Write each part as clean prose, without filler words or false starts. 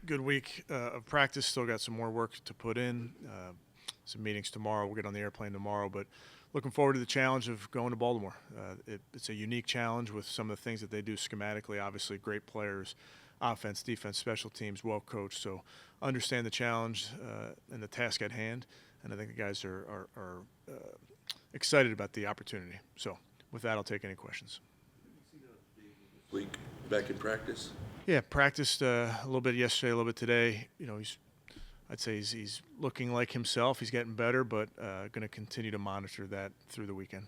good week of practice. Still got some more work to put in. Some meetings tomorrow. We'll get on the airplane tomorrow, but looking forward to the challenge of going to Baltimore. It's a unique challenge with some of the things that they do schematically. Obviously, great players, offense, defense, special teams, well coached. So understand the challenge and the task at hand, and I think the guys are excited about the opportunity. So with that, I'll take any questions. Week back in practice? Yeah, practiced a little bit yesterday, a little bit today. I'd say he's looking like himself. He's getting better, but going to continue to monitor that through the weekend.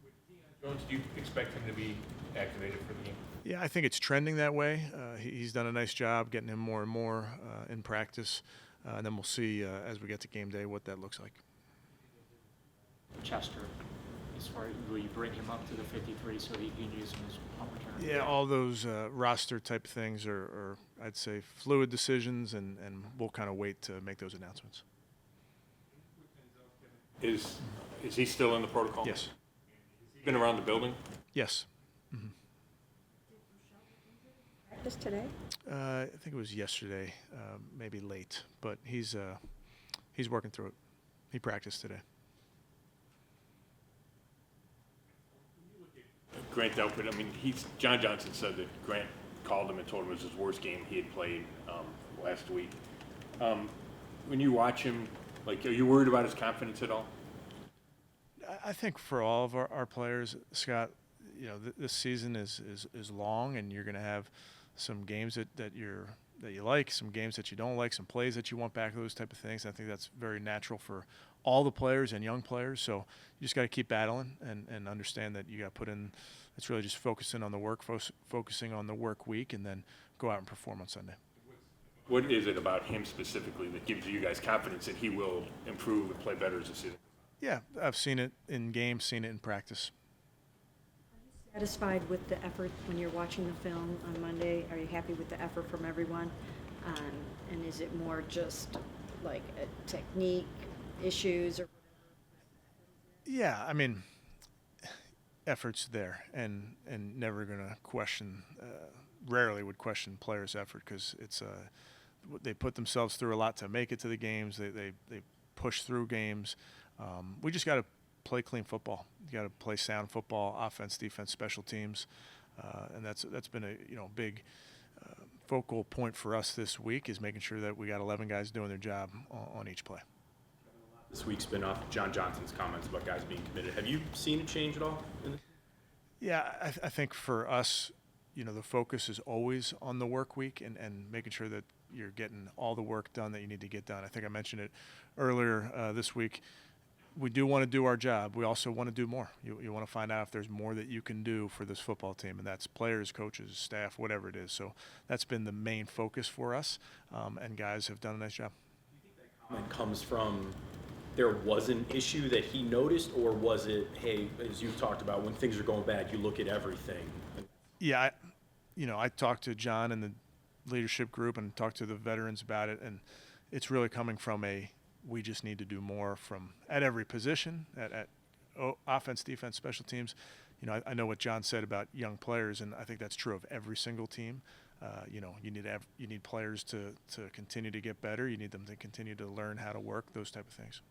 With Deion Jones, do you expect him to be activated for the game? Yeah, I think it's trending that way. He's done a nice job getting him more and more in practice, and then we'll see as we get to game day what that looks like. Chester, as far as will you bring him up to the 53 so he can use him as punt returner? Yeah, all those roster type things are I'd say fluid decisions, and we'll kind of wait to make those announcements. Is he still in the protocol? Yes. Has he been around the building? Yes. Mm-hmm. Practice today? I think it was yesterday, maybe late, but he's working through it. He practiced today. Grant Delpit, I mean, John Johnson said that Grant called him and told him it was his worst game he had played last week. When you watch him, are you worried about his confidence at all? I think for all of our players, Scott, this season is long, and you're going to have some games that you like, some games that you don't like, some plays that you want back, those type of things. I think that's very natural for all the players and young players. So you just got to keep battling and understand that you got to put in. It's really just focusing on the work, focusing on the work week, and then go out and perform on Sunday. What is it about him specifically that gives you guys confidence that he will improve and play better as a season? Yeah, I've seen it in games, seen it in practice. Satisfied with the effort when you're watching the film on Monday? Are you happy with the effort from everyone? And is it more just like a technique issues or? Yeah, I mean, effort's there, and never gonna question. Rarely would question players' effort because it's they put themselves through a lot to make it to the games. They push through games. We just got to play clean football. You got to play sound football, offense, defense, special teams, and that's been a big focal point for us this week is making sure that we got 11 guys doing their job on each play. This week's been off John Johnson's comments about guys being committed. Have you seen a change at all? Yeah, I think for us, the focus is always on the work week and making sure that you're getting all the work done that you need to get done. I think I mentioned it earlier this week. We do want to do our job. We also want to do more. You want to find out if there's more that you can do for this football team, and that's players, coaches, staff, whatever it is. So that's been the main focus for us, and guys have done a nice job. Do you think that comment comes from there was an issue that he noticed, or was it, hey, as you've talked about, when things are going bad, you look at everything? Yeah, I talked to John and the leadership group and talked to the veterans about it, and it's really coming from we just need to do more at every position, at offense, defense, special teams. I know what John said about young players, and I think that's true of every single team. You need players to continue to get better. You need them to continue to learn how to work, those type of things.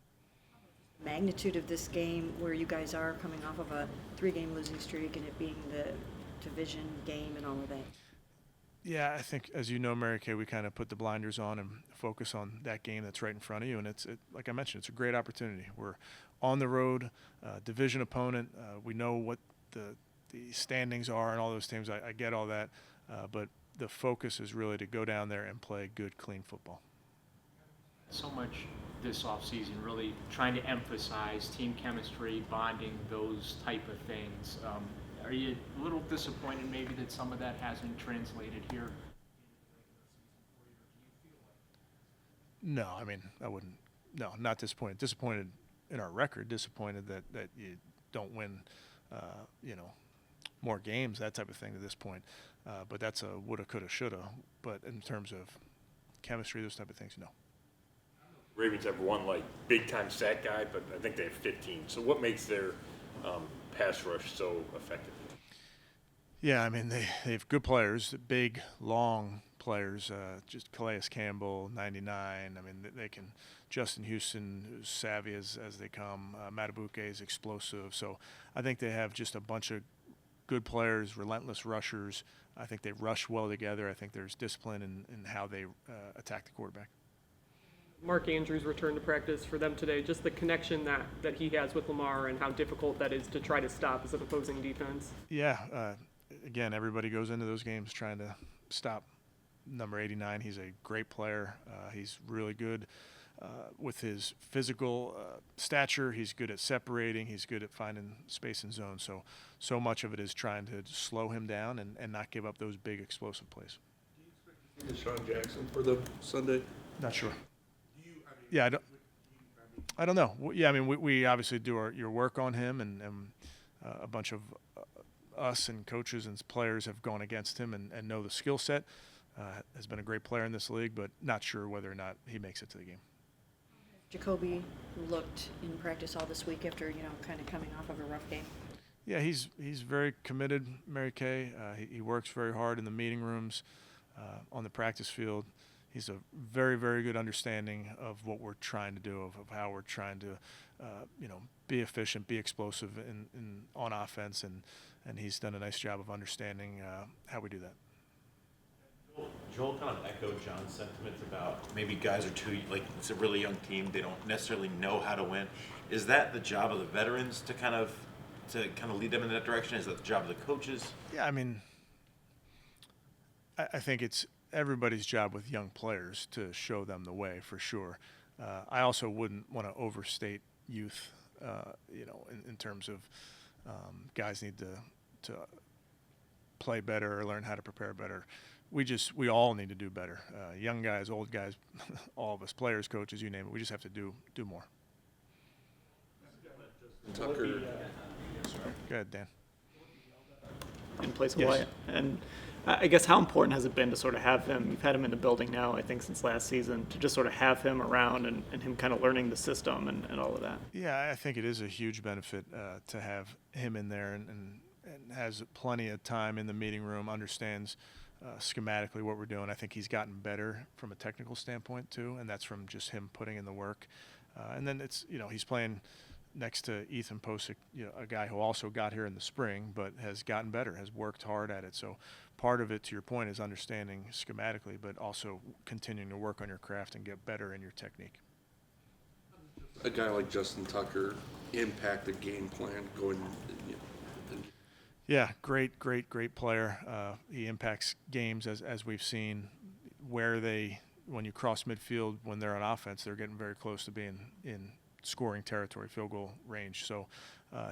Magnitude of this game where you guys are coming off of a 3-game losing streak and it being the division game and all of that? Yeah, I think, as you know, Mary Kay, we kind of put the blinders on and focus on that game that's right in front of you. And like I mentioned, it's a great opportunity. We're on the road, division opponent. We know what the standings are and all those teams. I get all that. But the focus is really to go down there and play good, clean football. So much this offseason, really trying to emphasize team chemistry, bonding, those type of things. Are you a little disappointed maybe that some of that hasn't translated here? No, I mean, I wouldn't. No, not disappointed. Disappointed in our record. Disappointed that you don't win, more games, that type of thing to this point. But that's a woulda, coulda, shoulda. But in terms of chemistry, those type of things, no. Ravens have one big-time sack guy, but I think they have 15. So what makes their pass rush so effective? Yeah, I mean they have good players, big, long players. Just Calais Campbell, 99. I mean they can. Justin Houston, who's savvy as they come. Matabuke is explosive. So I think they have just a bunch of good players, relentless rushers. I think they rush well together. I think there's discipline in how they attack the quarterback. Mark Andrews returned to practice for them today. Just the connection that he has with Lamar and how difficult that is to try to stop as an opposing defense. Yeah, again, everybody goes into those games trying to stop number 89. He's a great player. He's really good with his physical stature. He's good at separating. He's good at finding space and zone. So much of it is trying to slow him down and not give up those big explosive plays. Deshaun Jackson for the Sunday? Not sure. Yeah, I don't know. Yeah, I mean, we obviously do your work on him, and a bunch of us and coaches and players have gone against him and know the skill set. Has been a great player in this league, but not sure whether or not he makes it to the game. Jacoby looked in practice all this week after, kind of coming off of a rough game. Yeah, he's very committed, Mary Kay. He works very hard in the meeting rooms, on the practice field. He's a very, very good understanding of what we're trying to do, of how we're trying to, be efficient, be explosive on offense, and he's done a nice job of understanding how we do that. Joel kind of echoed John's sentiments about maybe guys are too, like, it's a really young team. They don't necessarily know how to win. Is that the job of the veterans to kind of lead them in that direction? Is that the job of the coaches? Yeah, I mean, I think it's everybody's job with young players to show them the way, for sure. I also wouldn't want to overstate youth, in terms of guys need to play better or learn how to prepare better. We all need to do better. Young guys, old guys, all of us, players, coaches, you name it. We just have to do more. Tucker. Go ahead, Dan. In place of Yes. Wyatt. And I guess how important has it been to sort of have him, you've had him in the building now, I think since last season, to just sort of have him around and him kind of learning the system and all of that? Yeah, I think it is a huge benefit to have him in there and has plenty of time in the meeting room, understands schematically what we're doing. I think he's gotten better from a technical standpoint too, and that's from just him putting in the work. And then it's, he's playing next to Ethan Posick, a guy who also got here in the spring, but has gotten better, has worked hard at it. So part of it, to your point, is understanding schematically, but also continuing to work on your craft and get better in your technique. A guy like Justin Tucker impact the game plan going. Yeah, great player. He impacts games as we've seen, where when you cross midfield, when they're on offense, they're getting very close to being in scoring territory, field goal range. So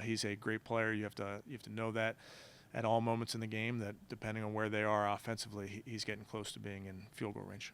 he's a great player. You have to know that at all moments in the game, that depending on where they are offensively, he's getting close to being in field goal range.